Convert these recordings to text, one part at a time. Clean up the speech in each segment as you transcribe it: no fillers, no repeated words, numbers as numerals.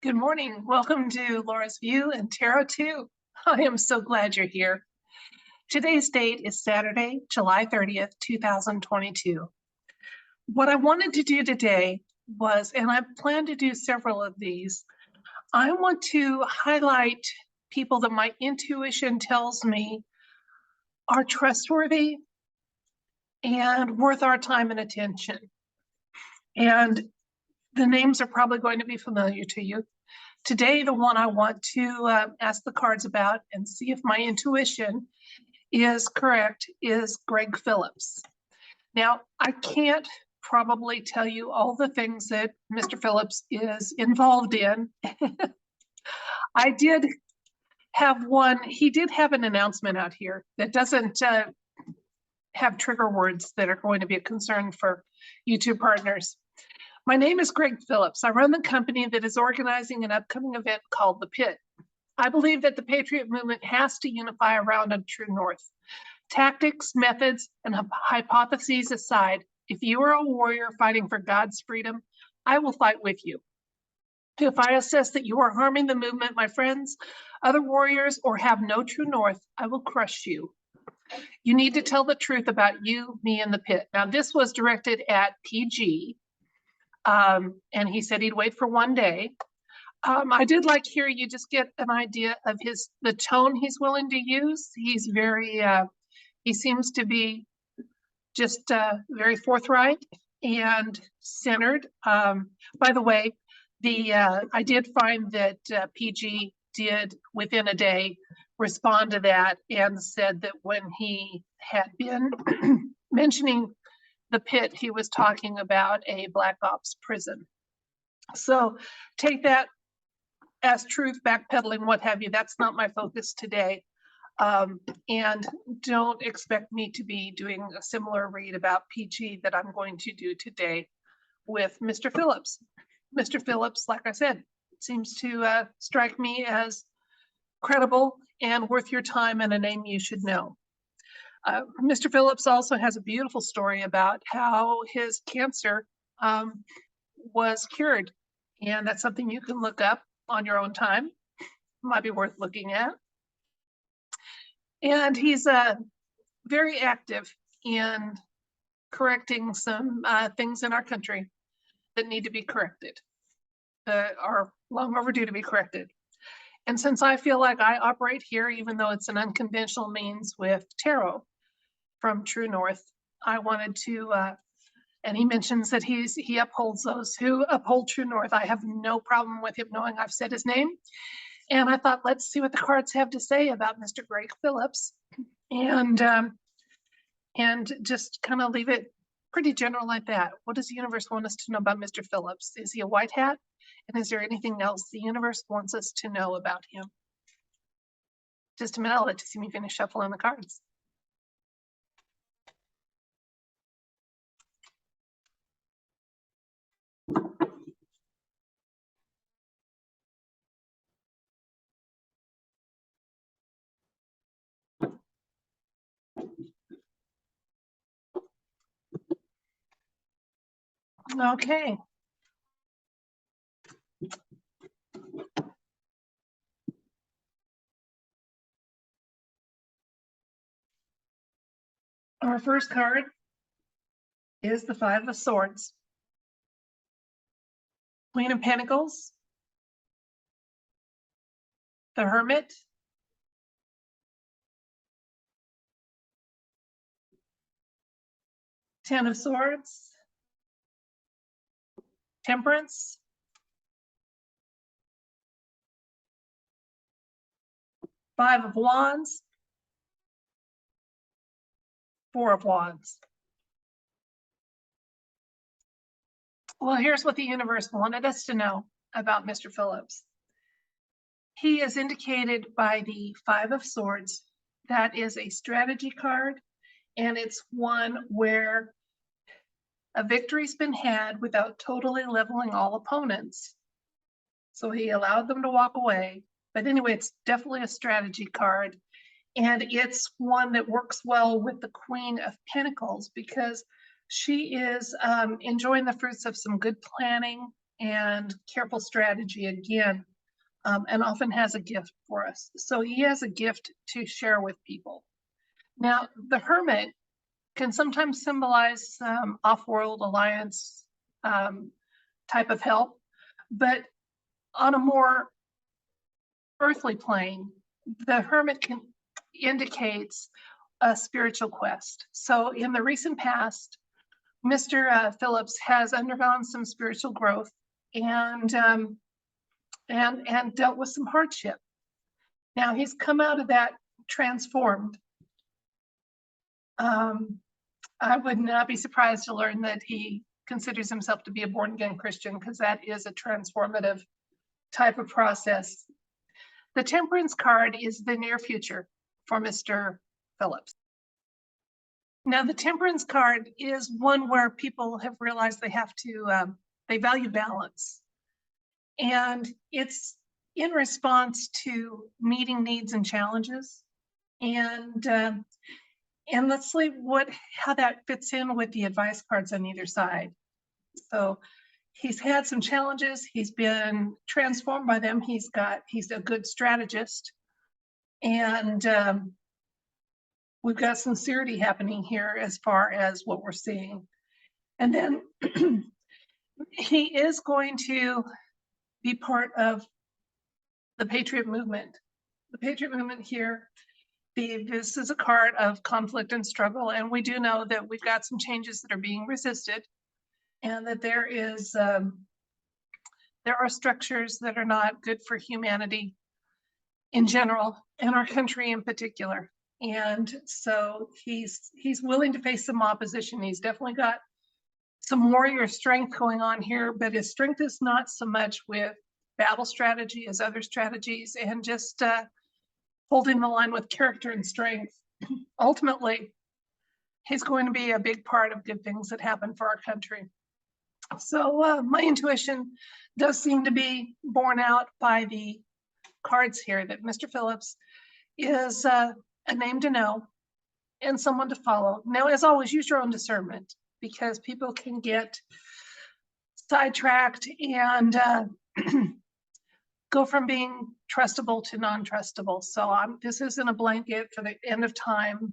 Good morning. Welcome to Laura's View and Tarot 2. I am so glad you're here. Today's date is Saturday, July 30th, 2022. What I wanted to do today was, and I plan to do several of these, I want to highlight people that my intuition tells me are trustworthy and worth our time and attention. And the names are probably going to be familiar to you. Today, the one I want to ask the cards about and see if my intuition is correct is Gregg Phillips. Now, I can't probably tell you all the things that Mr. Phillips is involved in. I did have one, he did have an announcement out here that doesn't have trigger words that are going to be a concern for YouTube partners. My name is Gregg Phillips. I run the company that is organizing an upcoming event called The Pit. I believe that the Patriot movement has to unify around a true north. Tactics, methods, and hypotheses aside, if you are a warrior fighting for God's freedom, I will fight with you. If I assess that you are harming the movement, my friends, other warriors, or have no true north, I will crush you. You need to tell the truth about you, me, and the pit. Now, this was directed at PG. And he said he'd wait for one day. I did like here, you just get an idea of the tone he's willing to use. He's very, he seems to be just very forthright and centered. By the way, I did find that PG did within a day respond to that and said that when he had been mentioning the pit, he was talking about a Black Ops prison. So take that as truth, backpedaling, what have you. That's not my focus today. And don't expect me to be doing a similar read about PG that I'm going to do today with Mr. Phillips. Mr. Phillips, like I said, seems to strike me as credible and worth your time and a name you should know. Mr. Phillips also has a beautiful story about how his cancer was cured. And that's something you can look up on your own time. Might be worth looking at. And he's very active in correcting some things in our country that need to be corrected, are long overdue to be corrected. And since I feel like I operate here, even though it's an unconventional means with tarot from True North, I wanted to, and he mentions that he upholds those who uphold True North. I have no problem with him knowing I've said his name. And I thought, let's see what the cards have to say about Mr. Gregg Phillips, and just kind of leave it pretty general like that. What does the universe want us to know about Mr. Phillips? Is he a white hat? And is there anything else the universe wants us to know about him? Just a minute, I'll let you see me finish shuffling the cards. Okay. Our first card is the Five of Swords, Queen of Pentacles, the Hermit, Ten of Swords, Temperance, Five of Wands, Four of Wands. Well, here's what the universe wanted us to know about Mr. Phillips. He is indicated by the Five of Swords. That is a strategy card, and it's one where a victory's been had without totally leveling all opponents. So he allowed them to walk away. But anyway, it's definitely a strategy card. And it's one that works well with the Queen of Pentacles because she is enjoying the fruits of some good planning and careful strategy again, and often has a gift for us. So he has a gift to share with people. Now, the hermit can sometimes symbolize some off-world alliance type of help, but on a more earthly plane, the hermit indicates a spiritual quest. So in the recent past, Mr. Phillips has undergone some spiritual growth and dealt with some hardship. Now he's come out of that transformed. I would not be surprised to learn that he considers himself to be a born-again Christian, because that is a transformative type of process. The Temperance card is the near future for Mr. Phillips. Now, the Temperance card is one where people have realized they have to, they value balance. And it's in response to meeting needs and challenges. And let's see how that fits in with the advice cards on either side. So he's had some challenges. He's been transformed by them. He's a good strategist. And we've got sincerity happening here as far as what we're seeing. And then he is going to be part of the Patriot movement. The Patriot movement here, this is a card of conflict and struggle. And we do know that we've got some changes that are being resisted, and that there are structures that are not good for humanity in general, and our country in particular. And so he's willing to face some opposition. He's definitely got some warrior strength going on here, but his strength is not so much with battle strategy as other strategies, and just holding the line with character and strength. Ultimately, he's going to be a big part of good things that happen for our country. So my intuition does seem to be borne out by the cards here, that Mr. Phillips is a name to know and someone to follow. Now, as always, use your own discernment, because people can get sidetracked and go from being trustable to non-trustable. So this isn't a blanket for the end of time.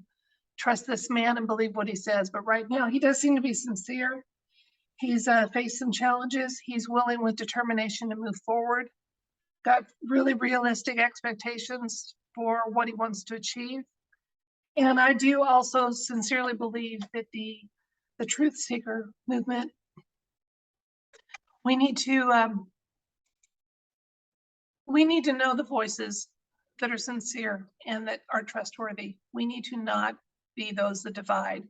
Trust this man and believe what he says. But right now, he does seem to be sincere. He's faced some challenges. He's willing with determination to move forward. Got really realistic expectations for what he wants to achieve. And I do also sincerely believe that the truth seeker movement, we need to know the voices that are sincere and that are trustworthy. We need to not be those that divide.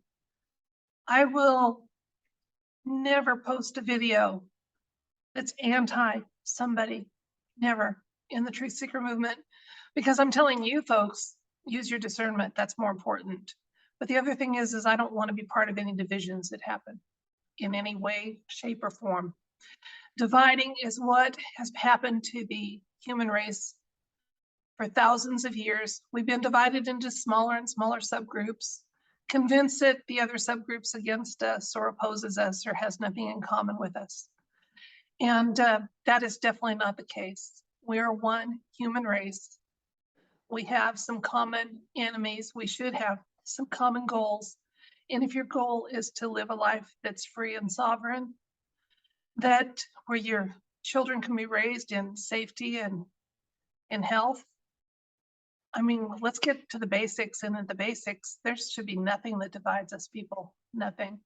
I will never post a video that's anti somebody, never, in the truth seeker movement, because I'm telling you folks, use your discernment. That's more important. But the other thing is I don't want to be part of any divisions that happen in any way, shape, or form. Dividing is what has happened to the human race for thousands of years. We've been divided into smaller and smaller subgroups, convinced that the other subgroups against us or opposes us or has nothing in common with us. And that is definitely not the case. We are one human race. We have some common enemies. We should have some common goals. And if your goal is to live a life that's free and sovereign, that where your children can be raised in safety and in health, I mean, let's get to the basics. And at the basics, there should be nothing that divides us people, nothing.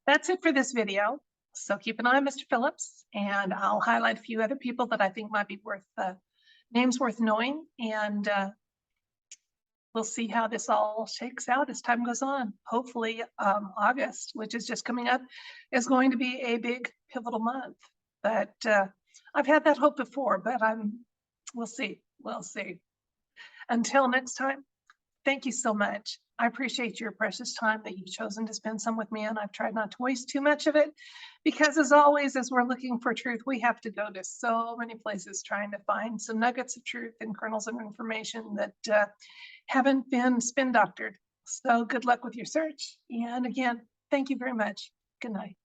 That's it for this video. So keep an eye on Mr. Phillips, and I'll highlight a few other people that I think might be worth names worth knowing, and we'll see how this all shakes out as time goes on. Hopefully August, which is just coming up, is going to be a big pivotal month. But I've had that hope before, but we'll see. We'll see. Until next time, thank you so much. I appreciate your precious time that you've chosen to spend some with me, and I've tried not to waste too much of it, because as always, as we're looking for truth, we have to go to so many places trying to find some nuggets of truth and kernels of information that haven't been spin doctored. So good luck with your search. And again, thank you very much. Good night.